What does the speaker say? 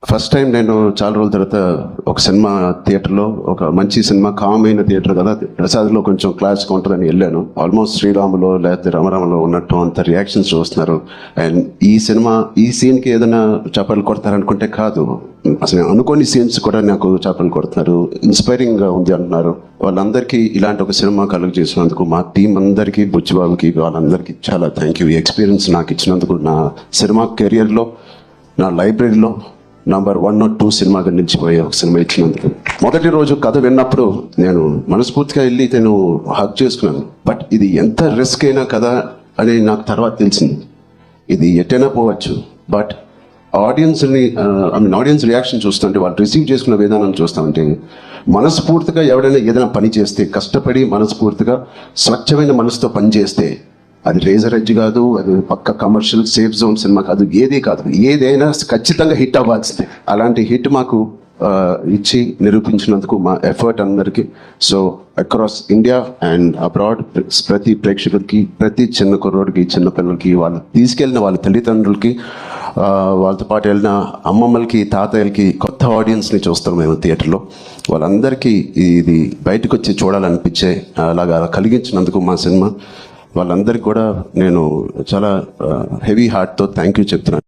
First time నేను చాలా రోజుల తర్వాత ఒక సినిమా థియేటర్లో, ఒక మంచి సినిమా, కామ్ అయిన థియేటర్ కదా, ప్రసాద్లో కొంచెం క్లాస్గా ఉంటుందని వెళ్ళాను. ఆల్మోస్ట్ శ్రీరాములో లేకపోతే రమరామలో ఉన్నట్టు అంత రియాక్షన్స్ చూస్తున్నారు. అండ్ ఈ సినిమా ఈ సీన్కి ఏదైనా చేపలు కొడతారనుకుంటే కాదు, అసలు అనుకోని సీన్స్ కూడా నాకు చేపలు కొడుతున్నారు. ఇన్స్పైరింగ్గా ఉంది అంటున్నారు. వాళ్ళందరికీ ఇలాంటి ఒక సినిమా కలుగు చేసినందుకు మా టీం అందరికీ, బుచ్చిబాబుకి, వాళ్ళందరికీ చాలా థ్యాంక్ యూ. ఈ ఎక్స్పీరియన్స్ నాకు ఇచ్చినందుకు, నా సినిమా కెరియర్లో, నా లైబ్రరీలో నంబర్ 1 or 2 సినిమాగా నిలిచిపోయే ఒక సినిమా ఇచ్చినందుకు. మొదటి రోజు కథ విన్నప్పుడు నేను మనస్ఫూర్తిగా వెళ్ళి నేను హక్ చేసుకున్నాను. బట్ ఇది ఎంత రిస్క్ అయినా కదా అని నాకు తర్వాత తెలిసింది. ఇది ఎటైనా పోవచ్చు, బట్ ఆడియన్స్ రియాక్షన్ చూస్తుంటే, వాళ్ళు రిసీవ్ చేసుకున్న విధానం చూస్తామంటే, మనస్ఫూర్తిగా ఎవడైనా ఏదైనా పని చేస్తే, కష్టపడి మనస్ఫూర్తిగా స్వచ్ఛమైన మనసుతో పని చేస్తే, అది రేజర్ ఎడ్జ్ కాదు, అది పక్క కమర్షియల్ సేఫ్ జోన్ సినిమా కాదు, ఏది కాదు, ఏదైనా ఖచ్చితంగా హిట్ అవ్వాల్సిందే. అలాంటి హిట్ మాకు ఇచ్చి నిరూపించినందుకు మా ఎఫర్ట్ అందరికీ. So across India and abroad ప్రతి ప్రేక్షకుడికి, ప్రతి చిన్న కుర్రోడికి, చిన్న పిల్లలకి, వాళ్ళు తీసుకెళ్ళిన వాళ్ళ తల్లిదండ్రులకి, వాళ్ళతో పాటు వెళ్ళిన అమ్మమ్మలకి, తాతయ్యలకి, కొత్త ఆడియన్స్ని చూస్తాం మేము థియేటర్లో. వాళ్ళందరికీ ఇది బయటకు వచ్చి చూడాలనిపించే అలాగా కలిగించినందుకు మా సినిమా, వాళ్ళందరికీ కూడా నేను చాలా హెవీ హార్ట్తో థ్యాంక్ యూ చెప్తున్నాను.